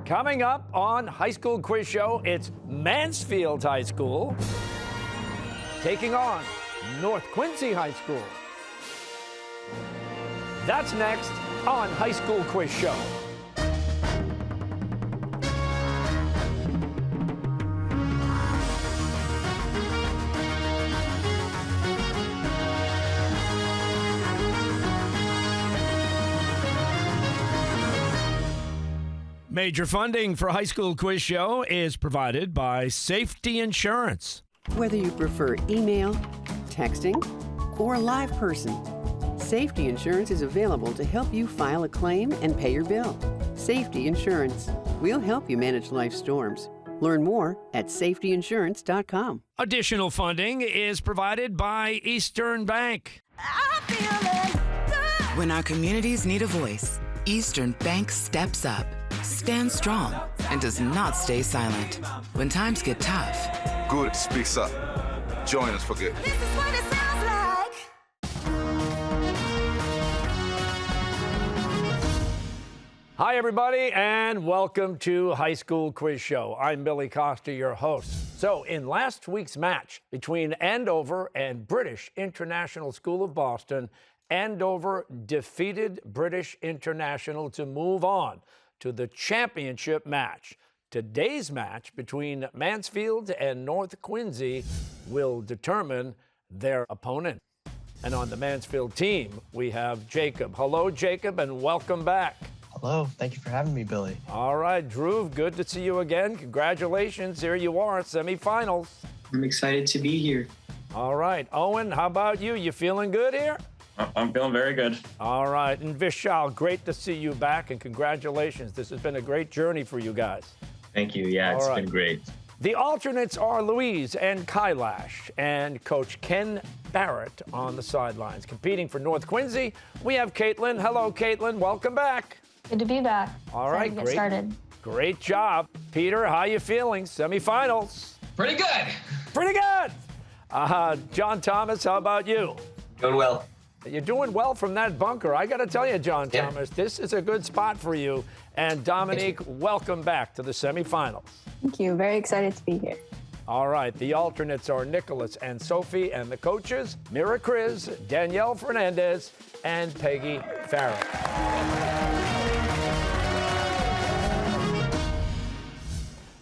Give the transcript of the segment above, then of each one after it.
Coming up on High School Quiz Show, it's Mansfield High School taking on North Quincy High School. That's next on High School Quiz Show. Major funding for High School Quiz Show is provided by Safety Insurance. Whether you prefer email, texting, or a live person, Safety Insurance is available to help you file a claim and pay your bill. Safety Insurance. We'll help you manage life's storms. Learn more at safetyinsurance.com. Additional funding is provided by Eastern Bank. When our communities need a voice, Eastern Bank steps up, stands strong, and does not stay silent. When times get tough, good speaks up. Join us for good. This is what it sounds like. Hi, everybody, and welcome to High School Quiz Show. I'm Billy Costa, your host. So, in last week's match between Andover and British International School of Boston, Andover defeated British International to move on to the championship match. Today's match between Mansfield and North Quincy will determine their opponent. And on the Mansfield team, we have Jacob. Hello, Jacob, and welcome back. Hello. Thank you for having me, Billy. All right, Drew, good to see you again. Congratulations. Here you are, semifinals. I'm excited to be here. All right. Owen, how about you? You feeling good here? I'm feeling very good. All right. And Vishal, great to see you back, and congratulations. This has been a great journey for you guys. Thank you. Yeah, it's been great. The alternates are Louise and Kailash and Coach Ken Barrett on the sidelines. Competing for North Quincy, we have Caitlin. Hello, Caitlin. Welcome back. Good to be back. All right, Get started. Great job. Peter, how you feeling? Semifinals. Pretty good. Pretty good. John Thomas, how about you? Doing well. You're doing well from that bunker. I got to tell you, John Thomas, this is a good spot for you. And Dominique, welcome back to the semifinals. Thank you. Very excited to be here. All right, the alternates are Nicholas and Sophie, and the coaches, Mira Kriz, Danielle Fernandez, and Peggy Farrell.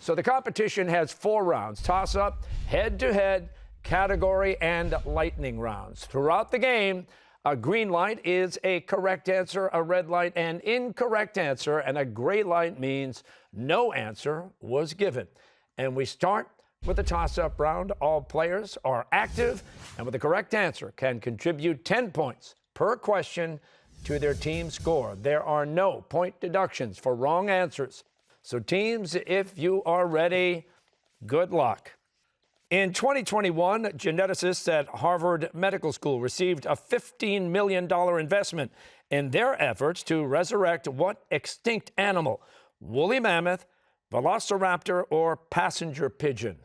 So the competition has 4 rounds: toss-up, head-to-head, category, and lightning rounds. Throughout the game, a green light is a correct answer, a red light an incorrect answer, and a gray light means no answer was given. And we start with the toss-up round. All players are active, and with the correct answer can contribute 10 points per question to their team score. There are no point deductions for wrong answers. So teams, if you are ready, good luck. In 2021, geneticists at Harvard Medical School received a $15 million investment in their efforts to resurrect what extinct animal? Woolly mammoth, velociraptor, or passenger pigeon?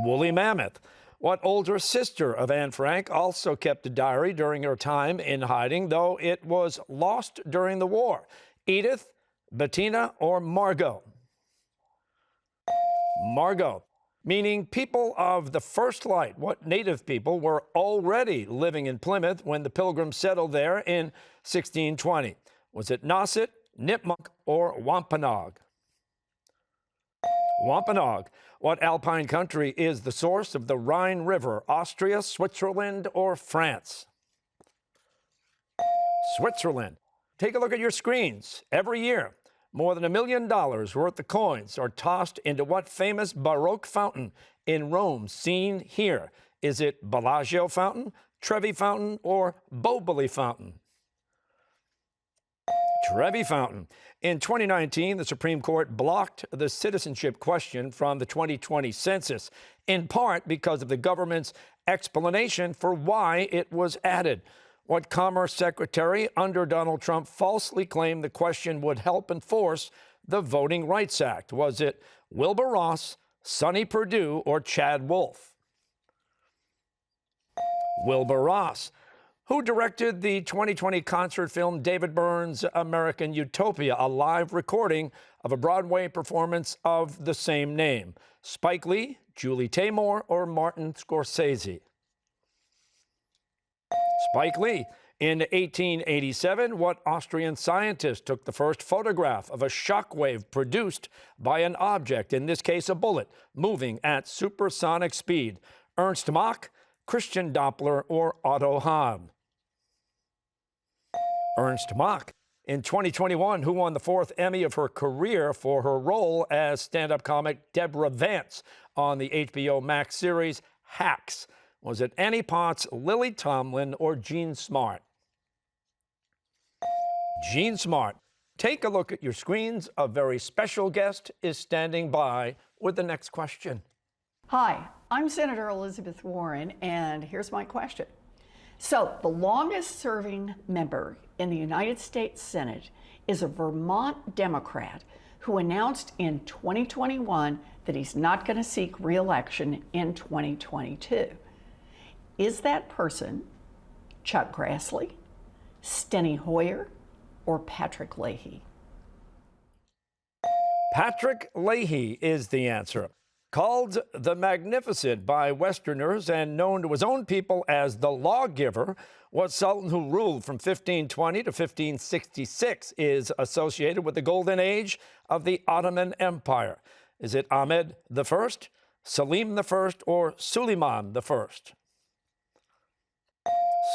Woolly mammoth. What older sister of Anne Frank also kept a diary during her time in hiding, though it was lost during the war? Edith, Bettina, or Margot? Margot. Meaning people of the first light. What native people were already living in Plymouth when the Pilgrims settled there in 1620? Was it Nauset, Nipmuc, or Wampanoag? Wampanoag. What alpine country is the source of the Rhine River? Austria, Switzerland, or France? Switzerland. Take a look at your screens. Every year, more than $1 million worth of coins are tossed into what famous Baroque fountain in Rome seen here? Is it Bellagio Fountain, Trevi Fountain, or Boboli Fountain? Trevi Fountain. In 2019, the Supreme Court blocked the citizenship question from the 2020 census, in part because of the government's explanation for why it was added. What Commerce Secretary under Donald Trump falsely claimed the question would help enforce the Voting Rights Act? Was it Wilbur Ross, Sonny Perdue, or Chad Wolf? Wilbur Ross. Who directed the 2020 concert film David Byrne's American Utopia, a live recording of a Broadway performance of the same name? Spike Lee, Julie Taymor, or Martin Scorsese? Spike Lee. In 1887, what Austrian scientist took the first photograph of a shockwave produced by an object, in this case a bullet, moving at supersonic speed? Ernst Mach, Christian Doppler, or Otto Hahn? Ernst Mach. In 2021, who won the fourth Emmy of her career for her role as stand-up comic Deborah Vance on the HBO Max series Hacks? Was it Annie Potts, Lily Tomlin, or Jean Smart? Jean Smart. Take a look at your screens. A very special guest is standing by with the next question. Hi, I'm Senator Elizabeth Warren, and here's my question. So, the longest serving member in the United States Senate is a Vermont Democrat who announced in 2021 that he's not going to seek re-election in 2022. Is that person Chuck Grassley, Steny Hoyer, or Patrick Leahy? Patrick Leahy is the answer. Called the Magnificent by Westerners and known to his own people as the Lawgiver, what sultan who ruled from 1520 to 1566 is associated with the golden age of the Ottoman Empire? Is it Ahmed I, Selim I, or Suleiman I?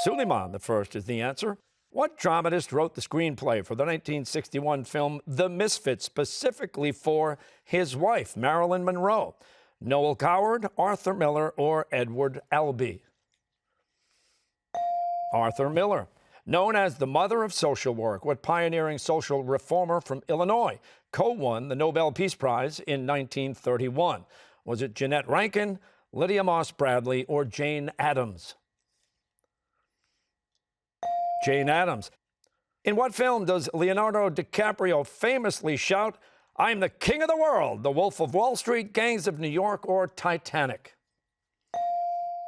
Suleiman I is the answer. What dramatist wrote the screenplay for the 1961 film The Misfits specifically for his wife, Marilyn Monroe? Noel Coward, Arthur Miller, or Edward Albee? Arthur Miller. Known as the mother of social work, what pioneering social reformer from Illinois co-won the Nobel Peace Prize in 1931? Was it Jeanette Rankin, Lydia Moss Bradley, or Jane Addams? Jane Addams. In what film does Leonardo DiCaprio famously shout, "I'm the king of the world"? The Wolf of Wall Street, Gangs of New York, or Titanic?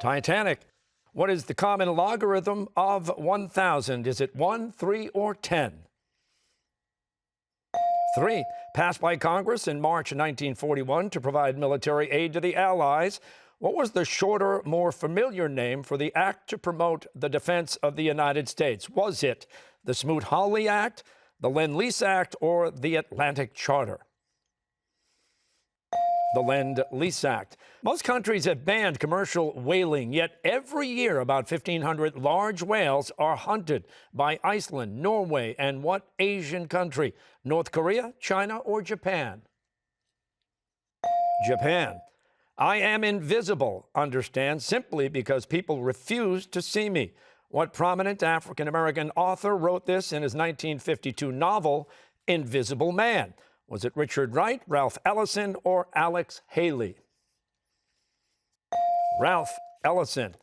Titanic. What is the common logarithm of 1,000? Is it 1, 3, or 10? 3. Passed by Congress in March 1941 to provide military aid to the Allies. What was the shorter, more familiar name for the act to promote the defense of the United States? Was it the Smoot-Hawley Act, the Lend-Lease Act, or the Atlantic Charter? The Lend-Lease Act. Most countries have banned commercial whaling, yet every year about 1,500 large whales are hunted by Iceland, Norway, and what Asian country? North Korea, China, or Japan? Japan. I am invisible, understand, simply because people refuse to see me. What prominent African-American author wrote this in his 1952 novel, Invisible Man? Was it Richard Wright, Ralph Ellison, or Alex Haley? Ralph Ellison.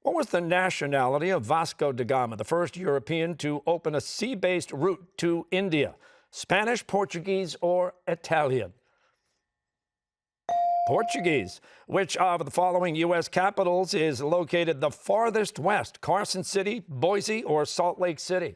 What was the nationality of Vasco da Gama, the first European to open a sea-based route to India? Spanish, Portuguese, or Italian? Portuguese. Which of the following U.S. capitals is located the farthest west? Carson City, Boise, or Salt Lake City?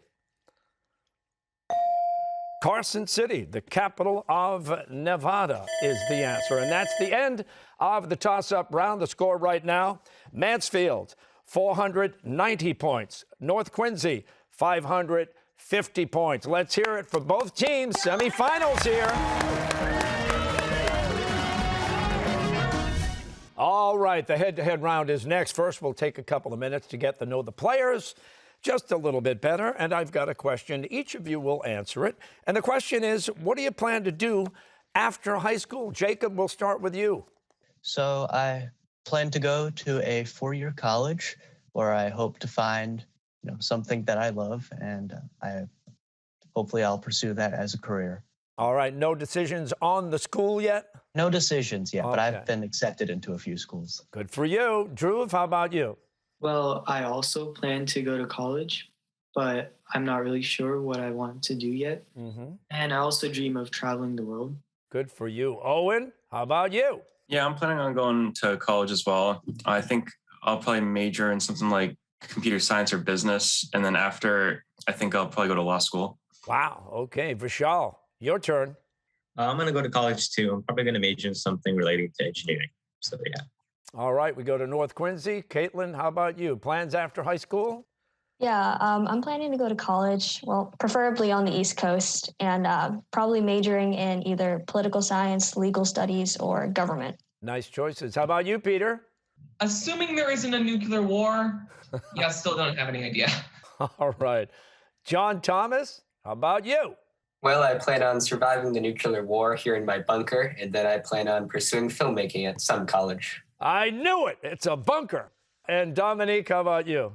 Carson City, the capital of Nevada, is the answer. And that's the end of the toss-up round. The score right now, Mansfield, 490 points. North Quincy, 550 points. Let's hear it for both teams. Semifinals here. All right, the head-to-head round is next. First, we'll take a couple of minutes to get to know the players just a little bit better, and I've got a question. Each of you will answer it. And the question is, what do you plan to do after high school? Jacob, we'll start with you. So I plan to go to a 4-year college where I hope to find, something that I love, and hopefully I'll pursue that as a career. All right, no decisions on the school yet? No decisions yet, but Okay. I've been accepted into a few schools. Good for you. Drew, how about you? Well, I also plan to go to college, but I'm not really sure what I want to do yet. And I also dream of traveling the world. Good for you. Owen, how about you? Yeah, I'm planning on going to college as well. I think I'll probably major in something like computer science or business. And then after, I think I'll probably go to law school. Wow. Okay. Vishal, your turn. I'm going to go to college too. I'm probably going to major in something relating to engineering. So, yeah. All right. We go to North Quincy. Caitlin, how about you? Plans after high school? Yeah, I'm planning to go to college, well, preferably on the East Coast, and probably majoring in either political science, legal studies, or government. Nice choices. How about you, Peter? Assuming there isn't a nuclear war, yeah, still don't have any idea. All right. John Thomas, how about you? Well, I plan on surviving the nuclear war here in my bunker, and then I plan on pursuing filmmaking at some college. I knew it. It's a bunker. And Dominique, how about you?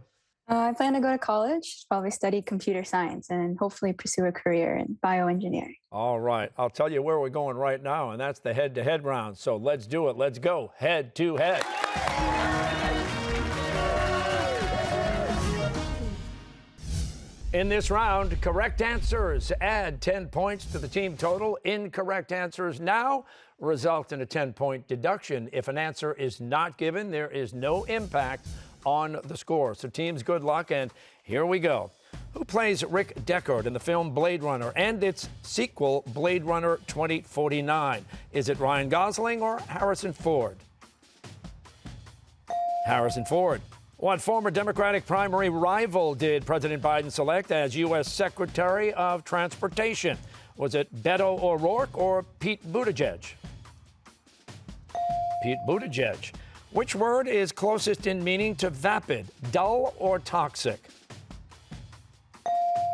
I plan to go to college, probably study computer science, and hopefully pursue a career in bioengineering. All right. I'll tell you where we're going right now, and that's the head-to-head round. So let's do it. Let's go head-to-head. In this round, correct answers add 10 points to the team total. Incorrect answers now result in a 10-point deduction. If an answer is not given, there is no impact on the score. So teams, good luck, and here we go. Who plays Rick Deckard in the film Blade Runner and its sequel, Blade Runner 2049? Is it Ryan Gosling or Harrison Ford? Harrison Ford. What former Democratic primary rival did President Biden select as U.S. Secretary of Transportation? Was it Beto O'Rourke or Pete Buttigieg? Pete Buttigieg. Which word is closest in meaning to vapid, dull or toxic?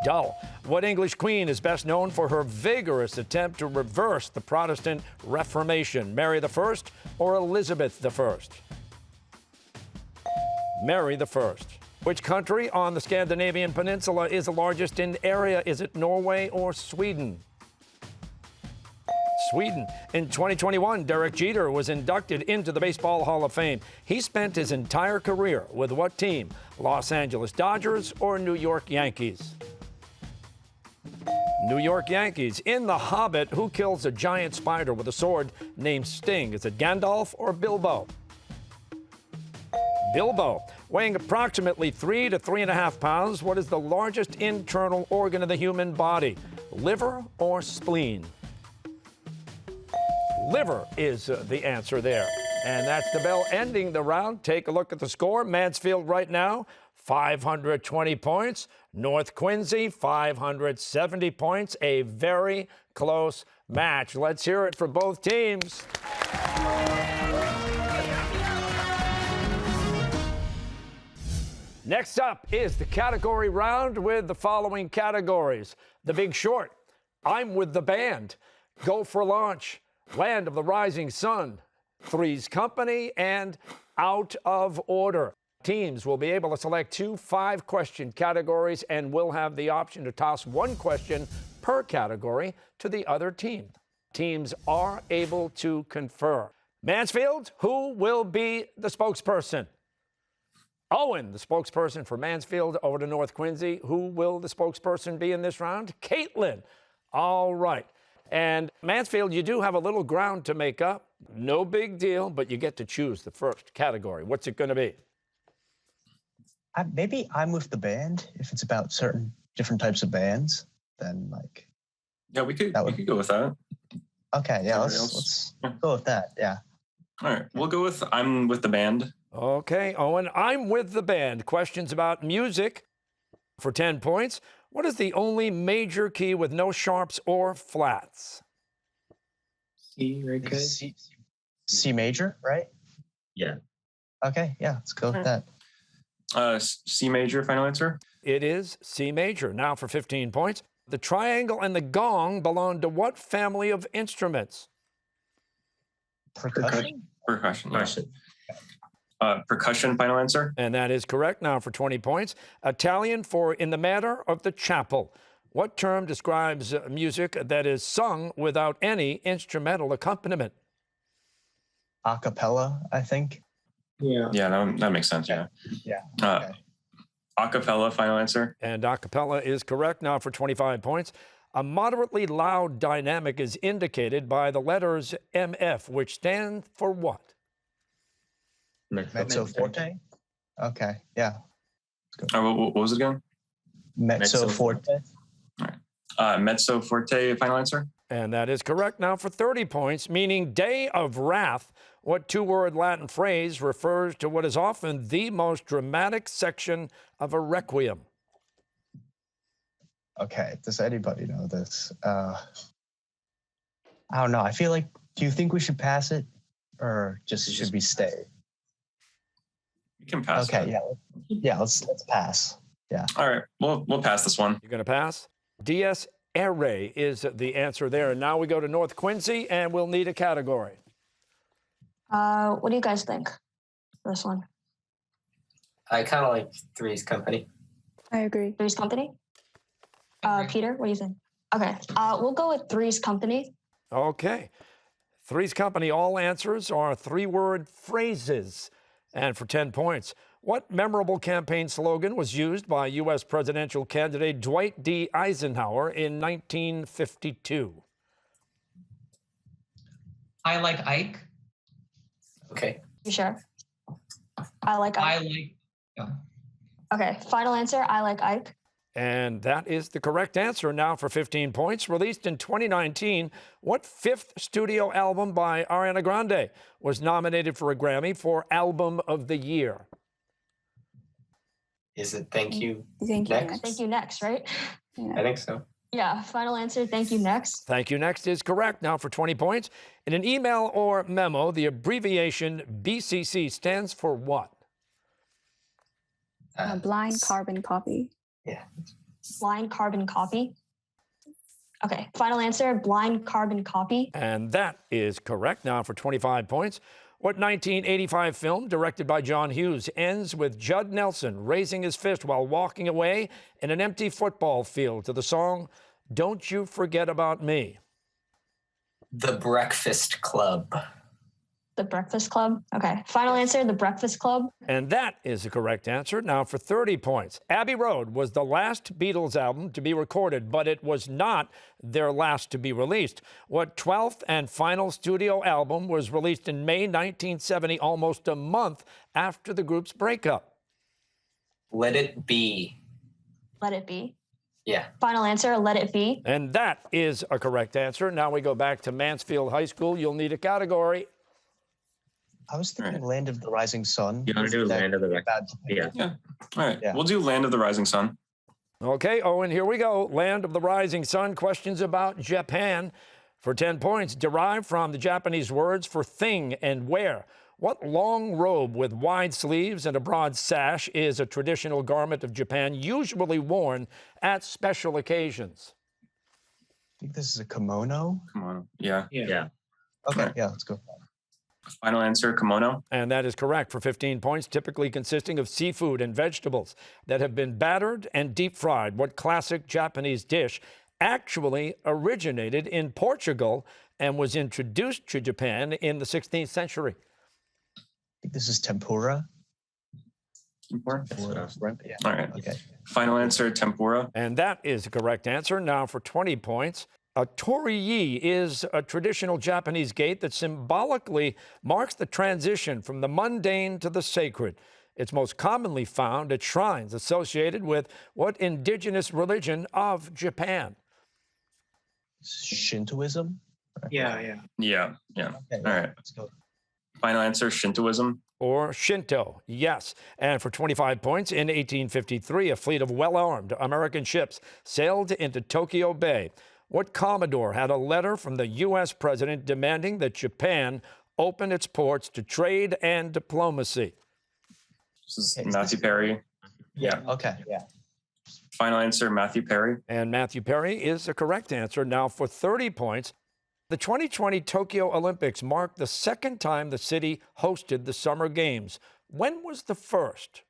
Dull. What English queen is best known for her vigorous attempt to reverse the Protestant Reformation? Mary I or Elizabeth I? Mary I. Which country on the Scandinavian peninsula is the largest in area? Is it Norway or Sweden? Sweden. In 2021, Derek Jeter was inducted into the Baseball Hall of Fame. He spent his entire career with what team? Los Angeles Dodgers or New York Yankees? New York Yankees. In The Hobbit, who kills a giant spider with a sword named Sting? Is it Gandalf or Bilbo? Bilbo. Weighing approximately 3 to 3.5 pounds, what is the largest internal organ of the human body? Liver or spleen? Liver is the answer there. And that's the bell ending the round. Take a look at the score. Mansfield right now, 520 points. North Quincy, 570 points. A very close match. Let's hear it for both teams. Next up is the category round with the following categories. The Big Short, I'm with the Band, Go for Launch, Land of the Rising Sun, Three's Company, and Out of Order. Teams will be able to select 2 5-question categories and will have the option to toss 1 question per category to the other team. Teams are able to confer. Mansfield, who will be the spokesperson? Owen, the spokesperson for Mansfield, over to North Quincy. Who will the spokesperson be in this round? Caitlin. All right. And Mansfield, you do have a little ground to make up. No big deal, but you get to choose the first category. What's it going to be? Maybe I'm with the band. If it's about certain different types of bands, then like. Yeah, we could go with that. Okay, yeah, let's go with that. Yeah. All right, we'll go with I'm with the band. Okay, Owen, I'm with the band. Questions about music for 10 points. What is the only major key with no sharps or flats? C, right, guys? C major, right? Yeah. Okay, yeah, let's go with that. C major, final answer? It is C major. Now for 15 points. The triangle and the gong belong to what family of instruments? Percussion? Percussion, yes. Percussion, final answer? And that is correct. Now for 20 points. Italian for in the matter of the chapel. What term describes music that is sung without any instrumental accompaniment? A cappella, I think. Yeah. Yeah, that makes sense, yeah. Yeah. Okay. A cappella, final answer? And a cappella is correct. Now for 25 points. A moderately loud dynamic is indicated by the letters MF, which stand for what? Mezzo forte? Okay, yeah. What was it again? Mezzo forte. All right. Mezzo forte, final answer? And that is correct now for 30 points, meaning day of wrath. What two-word Latin phrase refers to what is often the most dramatic section of a requiem? Okay, does anybody know this? I don't know. I feel like, do you think we should pass it or should we stay? You can pass it. Okay, yeah, let's pass. Yeah. All right, we'll pass this one. You're going to pass? Dies irae is the answer there. And now we go to North Quincy, and we'll need a category. What do you guys think for this one? I kind of like Three's Company. I agree. Three's Company? Peter, what do you think? Okay, we'll go with Three's Company. Okay. Three's Company, all answers are three-word phrases. And for 10 points, what memorable campaign slogan was used by U.S. presidential candidate Dwight D. Eisenhower in 1952? I like Ike. Okay. You sure? I like Ike. Yeah. Okay, final answer, I like Ike. And that is the correct answer now for 15 points. Released in 2019, what fifth studio album by Ariana Grande was nominated for a Grammy for Album of the Year? Is it Thank You Thank You Next? Thank You Next, right? I think so. Yeah, final answer, Thank You Next. Thank You Next is correct now for 20 points. In an email or memo, the abbreviation BCC stands for what? Blind carbon copy. Yeah. Blind carbon copy. Okay, final answer, blind carbon copy. And that is correct now for 25 points. What 1985 film, directed by John Hughes, ends with Judd Nelson raising his fist while walking away in an empty football field to the song, Don't You Forget About Me? The Breakfast Club. The Breakfast Club. Okay, final answer, The Breakfast Club. And that is the correct answer now for 30 points. Abbey Road was the last Beatles album to be recorded, but it was not their last to be released. What 12th and final studio album was released in May 1970, almost a month after the group's breakup? Let It Be. Let It Be. Yeah. Final answer, Let It Be. And that is a correct answer. Now we go back to Mansfield High School. You'll need a category. I was thinking Land of the Rising Sun. You want to do Land of the Rising Sun? Yeah. All right. We'll do Land of the Rising Sun. Okay, Owen, here we go. Land of the Rising Sun. Questions about Japan for 10 points. Derived from the Japanese words for thing and wear. What long robe with wide sleeves and a broad sash is a traditional garment of Japan usually worn at special occasions? I think this is a kimono. Kimono. Yeah. Okay, yeah, let's go. Final answer, kimono. And that is correct for 15 points, typically consisting of seafood and vegetables that have been battered and deep fried. What classic Japanese dish actually originated in Portugal and was introduced to Japan in the 16th century? I think this is tempura. Tempura? Yeah. All right. Okay. Final answer, tempura. And that is the correct answer. Now for 20 points. A torii is a traditional Japanese gate that symbolically marks the transition from the mundane to the sacred. It's most commonly found at shrines associated with what indigenous religion of Japan? Shintoism? Yeah. Okay, all right. Let's go. Final answer, Shintoism. Or Shinto, yes. And for 25 points, in 1853, a fleet of well-armed American ships sailed into Tokyo Bay. What Commodore had a letter from the U.S. president demanding that Japan open its ports to trade and diplomacy? This is Matthew Perry. Yeah. Okay, yeah. Final answer, Matthew Perry. And Matthew Perry is the correct answer. Now for 30 points. The 2020 Tokyo Olympics marked the second time the city hosted the Summer Games. When was the first?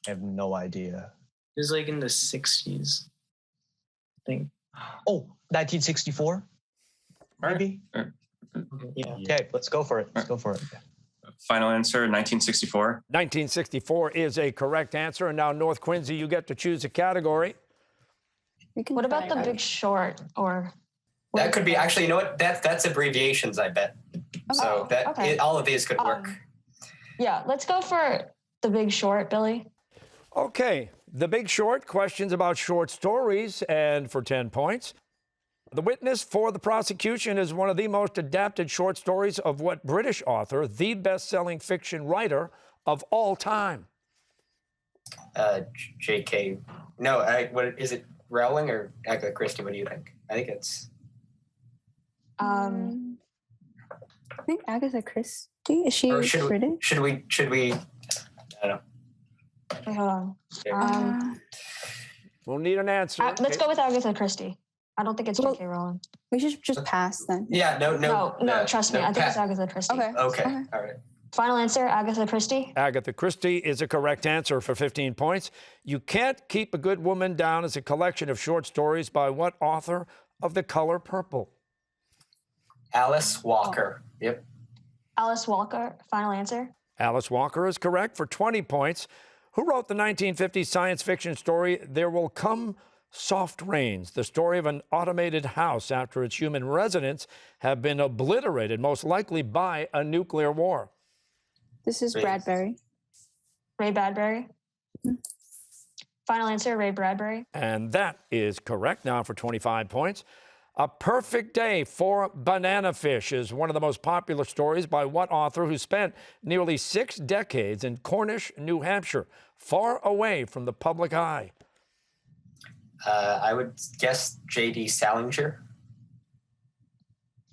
I have no idea. It was like in the 60s, I think. Oh, 1964? Maybe? Yeah. Okay, let's go for it. Let's go for it. Final answer, 1964. 1964 is a correct answer. And now, North Quincy, you get to choose a category. What about The Big Short or... That could be, actually, you know what? That's abbreviations, I bet. So that okay. all of these could work. Yeah, let's go for The Big Short, Billy. Okay, The Big Short, questions about short stories, and for 10 points. The witness for the prosecution is one of the most adapted short stories of what British author, the best-selling fiction writer of all time? J.K. No, what is it? Rowling or Agatha Christie? What do you think? I think it's. I think Agatha Christie. Is she British? Should we? I don't know. Hold on. We'll need an answer. Let's go with Agatha Christie. I don't think it's J.K. Rowling. We should just pass then. Yeah, no. Trust me. I think it's Agatha Christie. Okay. All right. Final answer, Agatha Christie. Agatha Christie is a correct answer for 15 points. You Can't Keep a Good Woman Down is a collection of short stories by what author of The Color Purple? Alice Walker. Yep. Alice Walker. Final answer. Alice Walker is correct for 20 points. Who wrote the 1950 science fiction story There Will Come Soft Rains, the story of an automated house after its human residents have been obliterated, most likely by a nuclear war? This is Bradbury. Ray Bradbury. Final answer, Ray Bradbury. And that is correct. Now for 25 points. A Perfect Day for Banana Fish is one of the most popular stories by what author who spent nearly 6 decades in Cornish, New Hampshire, far away from the public eye? I would guess J.D. Salinger.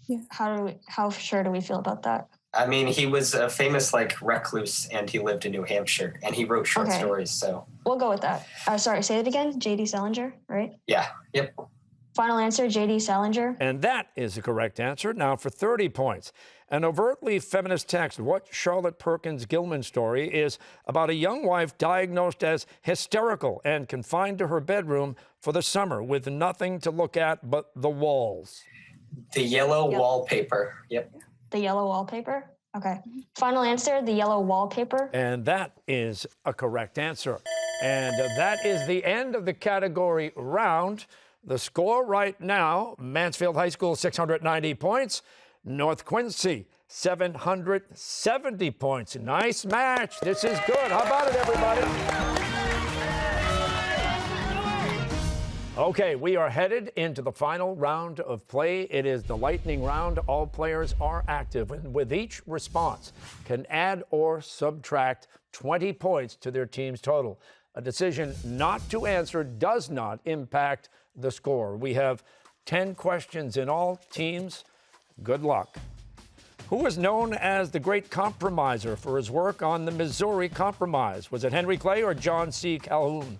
Yeah. How sure do we feel about that? I mean, he was a famous recluse, and he lived in New Hampshire, and he wrote short stories. So we'll go with that. Sorry, say it again. J.D. Salinger, right? Yeah. Yep. Final answer, J.D. Salinger. And that is the correct answer. Now for 30 points. An overtly feminist text, What Charlotte Perkins Gilman Story, is about a young wife diagnosed as hysterical and confined to her bedroom for the summer with nothing to look at but the walls? The Yellow Wallpaper. Yep. The Yellow Wallpaper? Okay. Final answer, The Yellow Wallpaper. And that is a correct answer. And that is the end of the category round. The score right now, Mansfield High School 690 points, North Quincy 770 points. Nice match. This is good. How about it, everybody? Okay, we are headed into the final round of play. It is the lightning round. All players are active, and with each response can add or subtract 20 points to their team's total. A decision not to answer does not impact the score. We have 10 questions in all. Teams, good luck. Who was known as the Great Compromiser for his work on the Missouri Compromise? Was it Henry Clay or John C. Calhoun?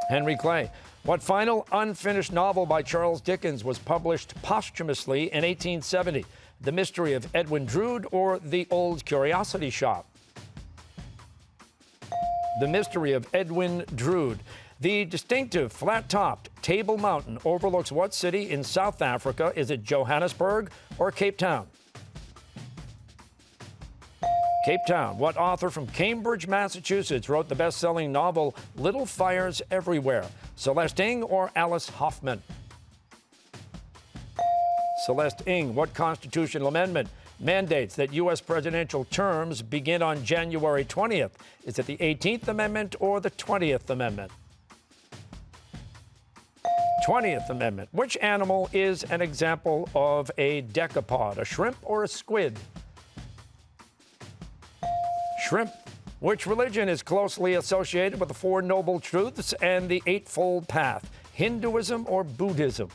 Henry Clay. What final unfinished novel by Charles Dickens was published posthumously in 1870? The Mystery of Edwin Drood or The Old Curiosity Shop? The Mystery of Edwin Drood. The distinctive flat-topped Table Mountain overlooks what city in South Africa? Is it Johannesburg or Cape Town? Cape Town. What author from Cambridge, Massachusetts wrote the best-selling novel Little Fires Everywhere? Celeste Ng or Alice Hoffman? Celeste Ng. What constitutional amendment mandates that U.S. presidential terms begin on January 20th? Is it the 18th Amendment or the 20th Amendment? 20th Amendment. Which animal is an example of a decapod? A shrimp or a squid? Shrimp. Which religion is closely associated with the Four Noble Truths and the Eightfold Path? Hinduism or Buddhism?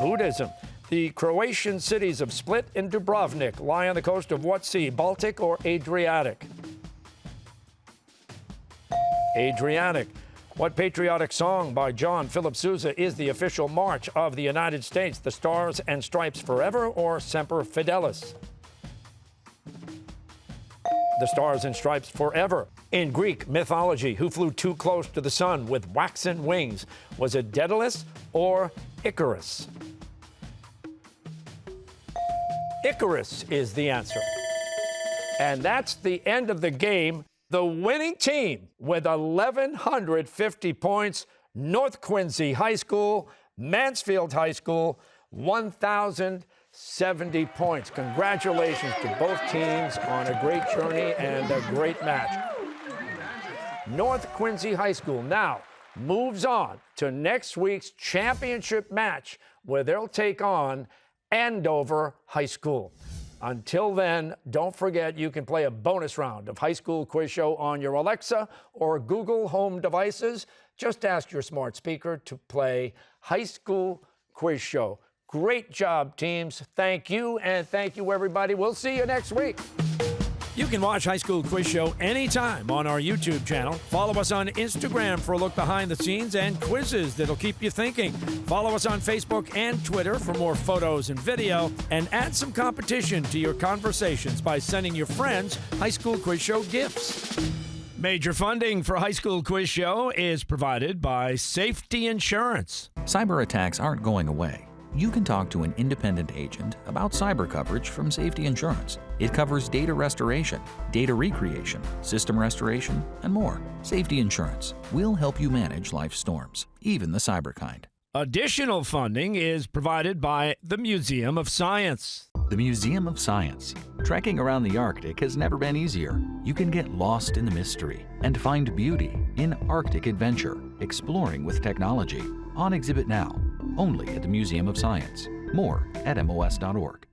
Buddhism. The Croatian cities of Split and Dubrovnik lie on the coast of what sea? Baltic or Adriatic? Adriatic. What patriotic song by John Philip Sousa is the official march of the United States? The Stars and Stripes Forever or Semper Fidelis? The Stars and Stripes Forever. In Greek mythology, who flew too close to the sun with waxen wings? Was it Daedalus or Icarus? Icarus is the answer. And that's the end of the game. The winning team with 1,150 points, North Quincy High School, Mansfield High School, 1,000 70 points. Congratulations to both teams on a great journey and a great match. North Quincy High School now moves on to next week's championship match, where they'll take on Andover High School. Until then, don't forget you can play a bonus round of High School Quiz Show on your Alexa or Google Home devices. Just ask your smart speaker to play High School Quiz Show. Great job, teams. Thank you, and thank you, everybody. We'll see you next week. You can watch High School Quiz Show anytime on our YouTube channel. Follow us on Instagram for a look behind the scenes and quizzes that'll keep you thinking. Follow us on Facebook and Twitter for more photos and video. And add some competition to your conversations by sending your friends High School Quiz Show gifts. Major funding for High School Quiz Show is provided by Safety Insurance. Cyber attacks aren't going away. You can talk to an independent agent about cyber coverage from Safety Insurance. It covers data restoration, data recreation, system restoration, and more. Safety Insurance. We'll help you manage life's storms, even the cyber kind. Additional funding is provided by the Museum of Science. The Museum of Science. Trekking around the Arctic has never been easier. You can get lost in the mystery and find beauty in Arctic adventure, exploring with technology. On exhibit now, only at the Museum of Science. More at MOS.org.